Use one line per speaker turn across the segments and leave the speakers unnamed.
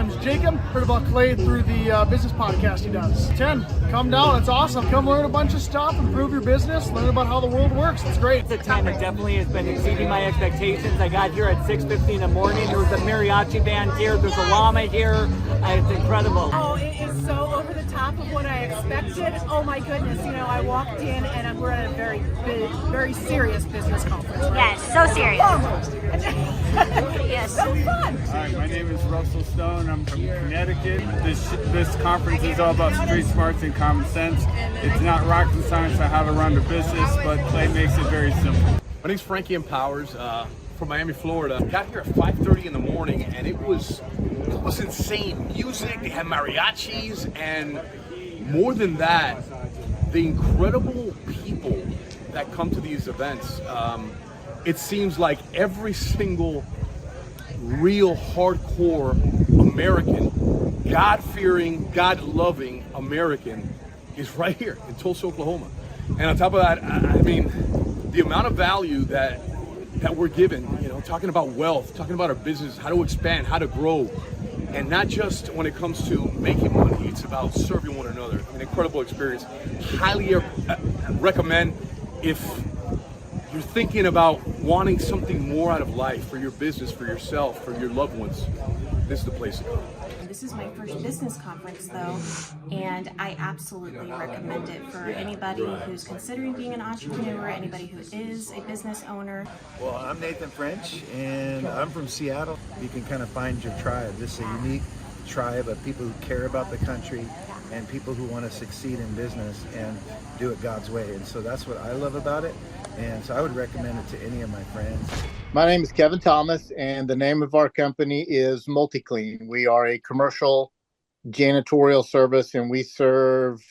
name's Jacob. Heard about Clay through the business podcast he does. 10, come down. It's awesome. Come learn a bunch of stuff, improve your business, learn about how the world works. It's great.
The time it definitely has been exceeding my expectations. I got here at 6:50 in the morning. There was a mariachi band here. There's a llama here. It's incredible.
Oh, it is so over the top of what I expected. Oh my goodness. I walked in and we're at a very serious business conference. Right?
Yes, so serious.
Almost.
Yes.
So fun.
Hi, my name is Russell Stone. I'm from Connecticut. This conference is all about street smarts and common sense. It's not rocket science on how to run the business, but Clay makes it very simple.
My name's Frankie Empowers from Miami, Florida. Got here at 5:30 in the morning, and it was insane. Music, they had mariachis, and more than that, the incredible people that come to these events. It seems like every single real hardcore American, God-fearing, God-loving American is right here in Tulsa, Oklahoma. And on top of that, I mean, the amount of value that we're given, talking about wealth, talking about our business, how to expand, how to grow, and not just when it comes to making money, it's about serving one another. I mean, incredible experience. Highly recommend if you're thinking about wanting something more out of life for your business, for yourself, for your loved ones. This is the place to go.
This is my first business conference though, and I absolutely recommend it for anybody who's considering being an entrepreneur, anybody who is a business owner.
Well, I'm Nathan French, and I'm from Seattle. You can kind of find your tribe. This is a unique tribe of people who care about the country and people who want to succeed in business and do it God's way. And so that's what I love about it. And so I would recommend it to any of my friends.
My name is Kevin Thomas, and the name of our company is MultiClean. We are a commercial janitorial service, and we serve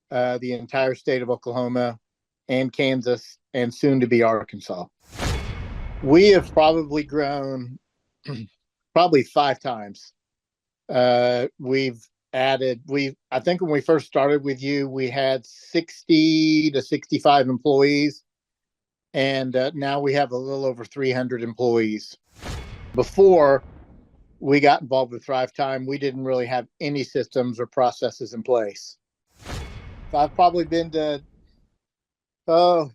the entire state of Oklahoma and Kansas and soon to be Arkansas. We have probably grown probably 5 times. We've added, I think when we first started with you, we had 60 to 65 employees. And now we have a little over 300 employees. Before we got involved with Thrivetime, we didn't really have any systems or processes in place. So I've probably been to,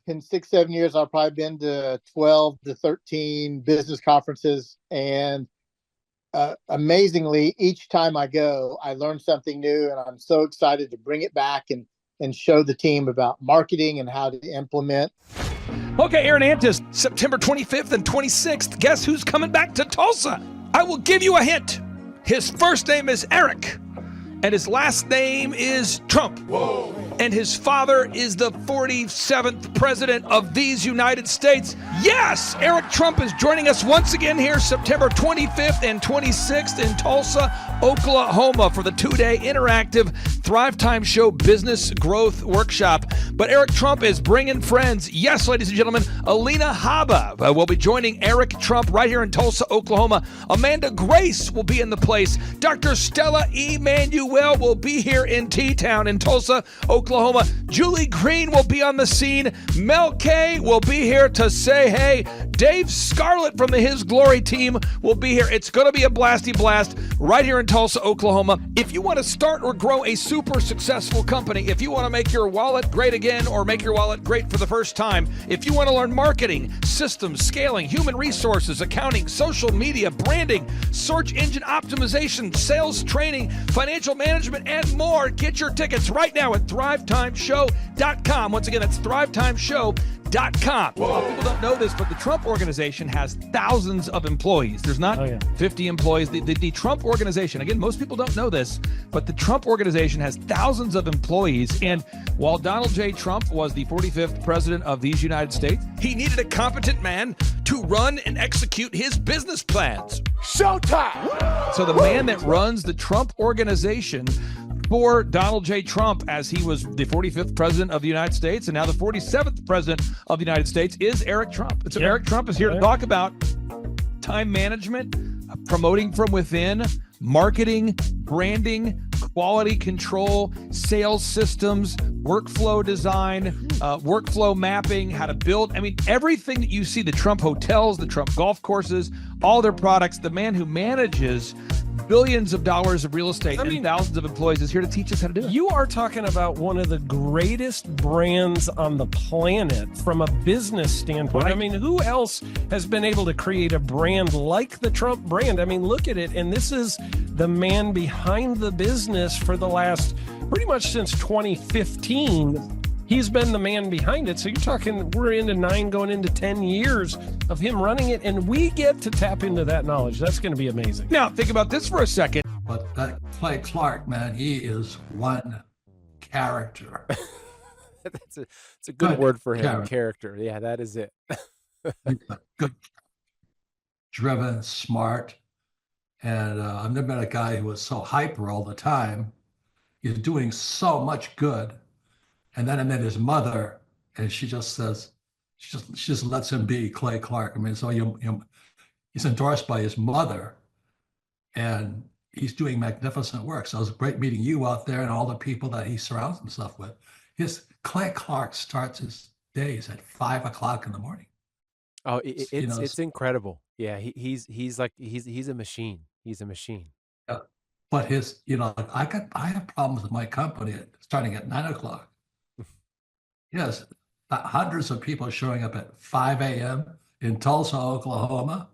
in 6-7 years, I've probably been to 12 to 13 business conferences. And amazingly, each time I go, I learn something new, and I'm so excited to bring it back and show the team about marketing and how to implement.
Okay, Aaron Antis, September 25th and 26th. Guess who's coming back to Tulsa? I will give you a hint. His first name is Eric, and his last name is Trump. Whoa. And his father is the 47th president of these United States. Yes, Eric Trump is joining us once again here September 25th and 26th in Tulsa, Oklahoma for the 2-day interactive Thrivetime Show Business Growth Workshop. But Eric Trump is bringing friends. Yes, ladies and gentlemen, Alina Habba will be joining Eric Trump right here in Tulsa, Oklahoma. Amanda Grace will be in the place. Dr. Stella Emanuel will be here in T-Town in Tulsa, Oklahoma. Julie Green will be on the scene. Mel K will be here to say hey. Dave Scarlett from the His Glory team will be here. It's going to be a blasty blast right here in Tulsa, Oklahoma. If you want to start or grow a super successful company, if you want to make your wallet great again or make your wallet great for the first time, if you want to learn marketing, systems, scaling, human resources, accounting, social media, branding, search engine optimization, sales training, financial management, and more, get your tickets right now at thrivetimeshow.com. Once again, that's thrivetimeshow.com. People don't know this, but the Trump organization has thousands of employees. There's not 50 employees. The Trump organization, again, most people don't know this, but the Trump organization has thousands of employees. And while Donald J. Trump was the 45th president of these United States, he needed a competent man to run and execute his business plans. Showtime! So the man that runs the Trump organization for Donald J. Trump, as he was the 45th president of the United States and now the 47th president of the United States, is Eric Trump. And so Eric Trump is here to talk about time management, promoting from within, marketing, branding, quality control, sales systems, workflow design, workflow mapping, how to build. I mean, everything that you see, the Trump hotels, the Trump golf courses, all their products, the man who manages billions of dollars of real estate and thousands of employees, is here to teach us how to do it.
You are talking about one of the greatest brands on the planet from a business standpoint.
Right.
I mean, who else has been able to create a brand like the Trump brand? I mean, look at it. And this is the man behind the business for the last, pretty much since 2015. He's been the man behind it. So you're talking, we're into 9, going into 10 years of him running it. And we get to tap into that knowledge. That's going to be amazing.
Now, think about this for a second.
But that Clay Clark, man, he is one character.
It's a good word for him. Character. Yeah, that is it.
Good, driven, smart. And I've never met a guy who was so hyper all the time. He's doing so much good. And then I met his mother, and she just says, she just lets him be Clay Clark. I mean, so he's endorsed by his mother, and he's doing magnificent work. So it was great meeting you out there and all the people that he surrounds himself with. Clay Clark starts his days at 5 o'clock in the morning.
Oh, it's incredible. Yeah, he's a machine. He's a machine.
Yeah. But I have problems with my company starting at 9 o'clock. Yes, hundreds of people showing up at 5 a.m. in Tulsa, Oklahoma.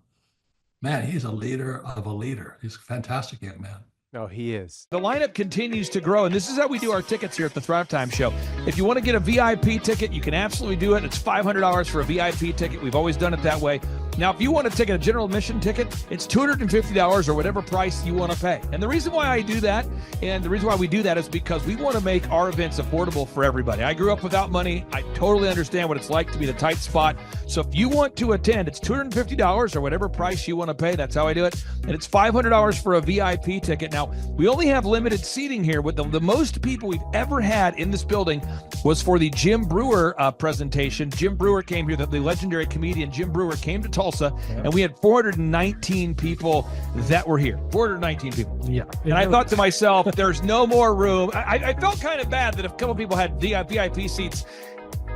Man, he's a leader of a leader. He's a fantastic young man.
No, he is.
The lineup continues to grow, and this is how we do our tickets here at the Thrivetime Show. If you want to get a VIP ticket, you can absolutely do it. It's $500 for a VIP ticket. We've always done it that way. Now, if you want to take a general admission ticket, it's $250 or whatever price you want to pay. And the reason why I do that, and the reason why we do that, is because we want to make our events affordable for everybody. I grew up without money. I totally understand what it's like to be in a tight spot. So if you want to attend, it's $250 or whatever price you want to pay. That's how I do it. And it's $500 for a VIP ticket. Now, we only have limited seating here. With the most people we've ever had in this building was for the Jim Brewer presentation. Jim Brewer came here, the legendary comedian Jim Brewer came to Tulsa, and we had 419 people that were here. 419 people.
Yeah.
And I thought to myself, there's no more room. I felt kind of bad that a couple people had VIP seats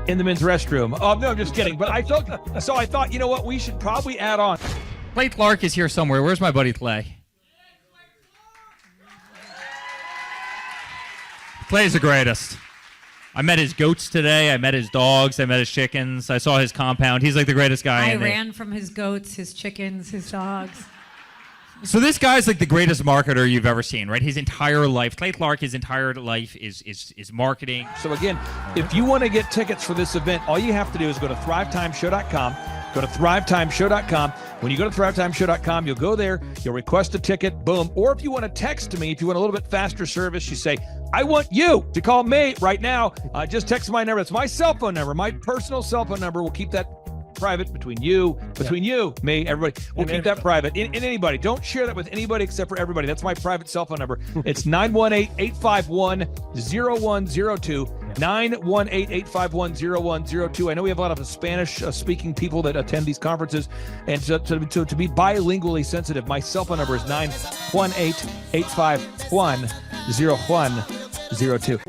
in the men's restroom. Oh, no, I'm just kidding. But I thought, you know what? We should probably add on.
Clay Clark is here somewhere. Where's my buddy Clay? Clay's the greatest. I met his goats today. I met his dogs. I met his chickens. I saw his compound. He's like the greatest guy.
I ran from his goats, his chickens, his dogs.
So this guy's like the greatest marketer you've ever seen, right? His entire life, Clay Clark, his entire life is marketing.
So again, if you want to get tickets for this event, all you have to do is go to thrivetimeshow.com. Go to thrivetimeshow.com. When you go to thrivetimeshow.com, you'll go there, you'll request a ticket, boom. Or if you want to text me, if you want a little bit faster service, you say, I want you to call me right now. Just text my number. It's my cell phone number, my personal cell phone number. We'll keep that private between you, me, everybody. We'll keep that private. And anybody. Don't share that with anybody except for everybody. That's my private cell phone number. It's 918-851-0102. 918-851-0102. I know we have a lot of Spanish-speaking people that attend these conferences, and to be bilingually sensitive, my cell phone number is 918-851-0102.